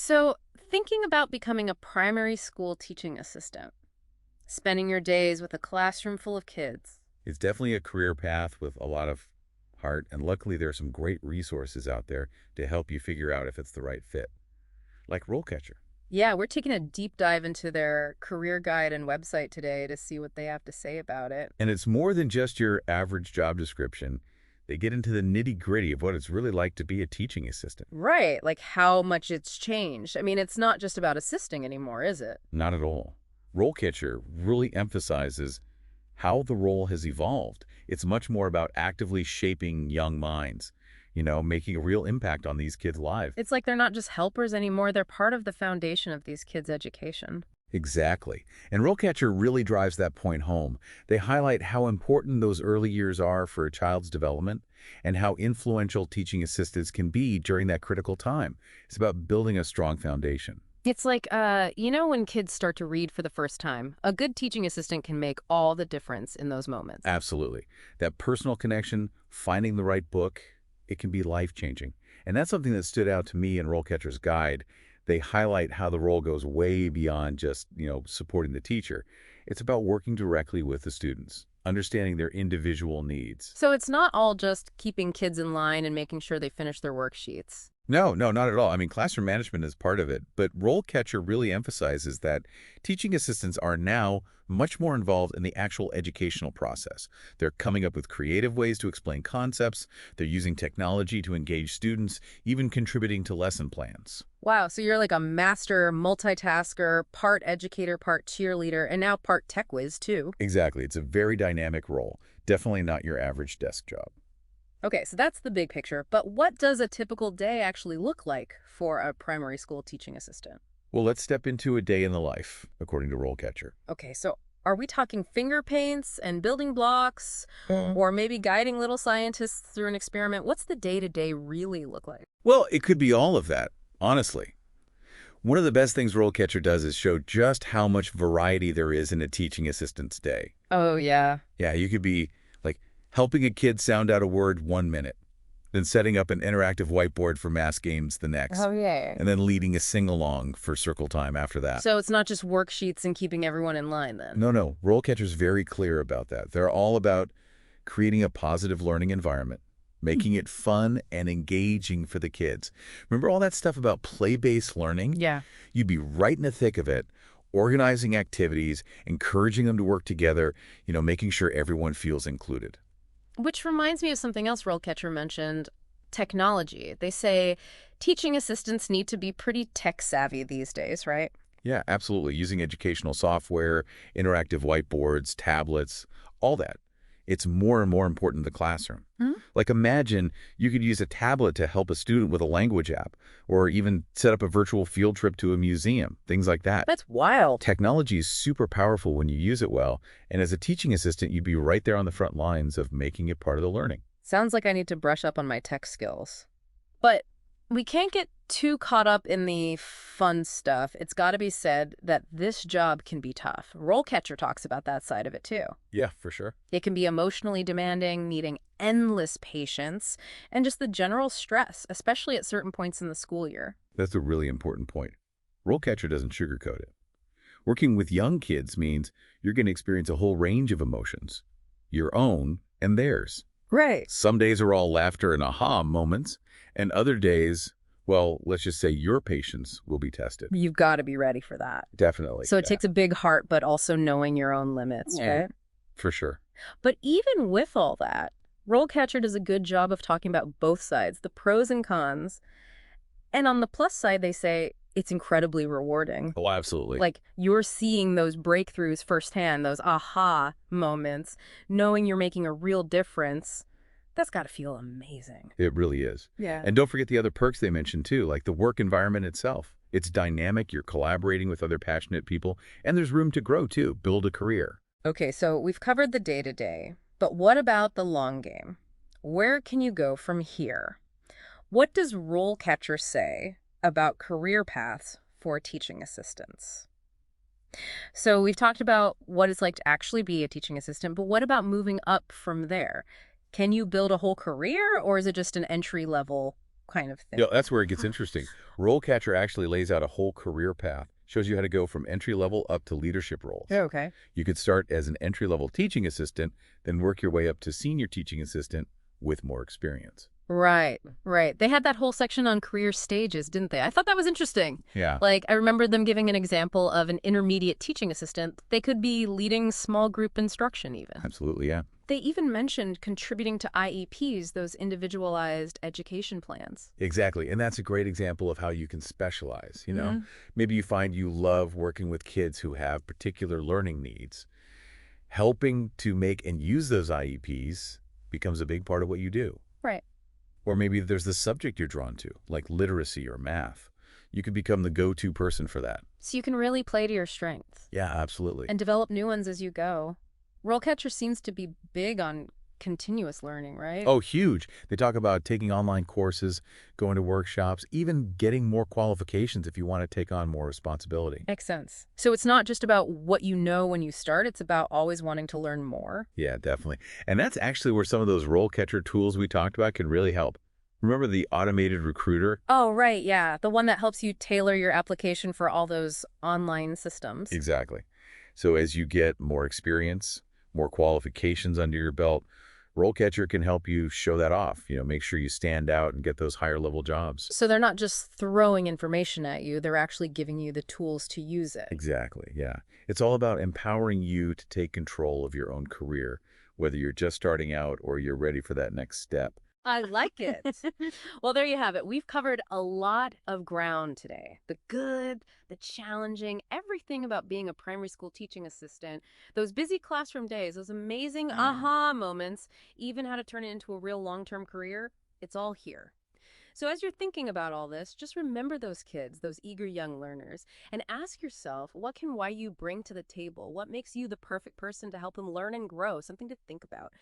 So, thinking about becoming a primary school teaching assistant, spending your days with a classroom full of kids. It's definitely a career path with a lot of heart, and luckily there are some great resources out there to help you figure out if it's the right fit, like RoleCatcher. Yeah, we're taking a deep dive into their career guide and website today to see what they have to say about it. And it's more than just your average job description. They get into the nitty-gritty of what it's really like to be a teaching assistant. Right, like how much it's changed. I mean, it's not just about assisting anymore, is it? Not at all. RoleCatcher really emphasizes how the role has evolved. It's much more about actively shaping young minds, making a real impact on these kids' lives. It's like they're not just helpers anymore, they're part of the foundation of these kids' education. Exactly. And RoleCatcher really drives that point home. They highlight how important those early years are for a child's development and how influential teaching assistants can be during that critical time. It's about building a strong foundation. It's like, when kids start to read for the first time, a good teaching assistant can make all the difference in those moments. Absolutely. That personal connection, finding the right book, it can be life-changing. And that's something that stood out to me in RoleCatcher's guide. They highlight how the role goes way beyond just, supporting the teacher. It's about working directly with the students, understanding their individual needs. So it's not all just keeping kids in line and making sure they finish their worksheets. No, no, not at all. I mean, classroom management is part of it, but RoleCatcher really emphasizes that teaching assistants are now much more involved in the actual educational process. They're coming up with creative ways to explain concepts, they're using technology to engage students, even contributing to lesson plans. Wow, so you're like a master multitasker, part educator, part cheerleader, and now part tech whiz, too. Exactly. It's a very dynamic role. Definitely not your average desk job. Okay, so that's the big picture, but what does a typical day actually look like for a primary school teaching assistant? Well, let's step into a day in the life, according to RoleCatcher. Okay, so are we talking finger paints and building blocks, or maybe guiding little scientists through an experiment? What's the day-to-day really look like? Well, it could be all of that, honestly. One of the best things RoleCatcher does is show just how much variety there is in a teaching assistant's day. Oh, yeah. Yeah, you could be like helping a kid sound out a word 1 minute, then setting up an interactive whiteboard for math games the next, Oh, yeah. and then leading a sing-along for circle time after that. So it's not just worksheets and keeping everyone in line then? No, no, RoleCatcher's very clear about that. They're all about creating a positive learning environment, making it fun and engaging for the kids. Remember all that stuff about play-based learning? Yeah. You'd be right in the thick of it, organizing activities, encouraging them to work together, making sure everyone feels included. Which reminds me of something else RoleCatcher mentioned, technology. They say teaching assistants need to be pretty tech-savvy these days, right? Yeah, absolutely. Using educational software, interactive whiteboards, tablets, all that. It's more and more important in the classroom. Like imagine you could use a tablet to help a student with a language app, or even set up a virtual field trip to a museum, things like that. That's wild. Technology is super powerful when you use it well, and as a teaching assistant, you'd be right there on the front lines of making it part of the learning. Sounds like I need to brush up on my tech skills. But we can't get too caught up in the fun stuff. It's got to be said that this job can be tough. RoleCatcher talks about that side of it, too. Yeah, for sure. It can be emotionally demanding, needing endless patience, and just the general stress, especially at certain points in the school year. That's a really important point. RoleCatcher doesn't sugarcoat it. Working with young kids means you're going to experience a whole range of emotions, your own and theirs. Right. Some days are all laughter and aha moments, and other days, well, let's just say your patience will be tested. You've got to be ready for that. Definitely. So it Yeah, takes a big heart, but also knowing your own limits, Yeah. right? for sure. But even with all that, RoleCatcher does a good job of talking about both sides, the pros and cons. And on the plus side, they say it's incredibly rewarding. Oh, absolutely. Like you're seeing those breakthroughs firsthand, those aha moments, knowing you're making a real difference. That's got to feel amazing. It really is. Yeah. And don't forget the other perks they mentioned too, like the work environment itself. It's dynamic, you're collaborating with other passionate people, and there's room to grow too, build a career. Okay, so we've covered the day-to-day, but what about the long game? Where can you go from here? What does RoleCatcher say about career paths for teaching assistants? So we've talked about what it's like to actually be a teaching assistant, but what about moving up from there? Can you build a whole career, or is it just an entry-level kind of thing. Yeah, that's where it gets interesting. RoleCatcher actually lays out a whole career path, shows you how to go from entry level up to leadership roles. Okay. You could start as an entry-level teaching assistant, then work your way up to senior teaching assistant with more experience. Right, right. They had that whole section on career stages, didn't they? I thought that was interesting. Yeah, Like, I remember them giving an example of an intermediate teaching assistant. They could be leading small group instruction even. absolutely, yeah. They even mentioned contributing to IEPs, those individualized education plans. Exactly, and that's a great example of how you can specialize, you know? Mm, Maybe you find you love working with kids who have particular learning needs. Helping to make and use those IEPs becomes a big part of what you do. right. Or maybe there's the subject you're drawn to, like literacy or math. You could become the go-to person for that. So you can really play to your strengths Yeah, absolutely. and develop new ones as you go. RoleCatcher seems to be big on continuous learning, right? Oh, huge. They talk about taking online courses, going to workshops, even getting more qualifications if you want to take on more responsibility. Makes sense. So it's not just about what you know when you start, it's about always wanting to learn more. Yeah, definitely. And that's actually where some of those role catcher tools we talked about can really help. Remember the automated recruiter? Oh, right, yeah. The one that helps you tailor your application for all those online systems. Exactly. So as you get more experience, more qualifications under your belt, RoleCatcher can help you show that off, make sure you stand out and get those higher level jobs. So they're not just throwing information at you, they're actually giving you the tools to use it. Exactly, yeah. It's all about empowering you to take control of your own career, whether you're just starting out or you're ready for that next step. I like it. Well, there you have it. We've covered a lot of ground today. The good, the challenging, everything about being a primary school teaching assistant, those busy classroom days, those amazing aha moments, even how to turn it into a real long-term career. It's all here. So as you're thinking about all this, just remember those kids, those eager young learners, and ask yourself, what can YU bring to the table? What makes you the perfect person to help them learn and grow? Something to think about.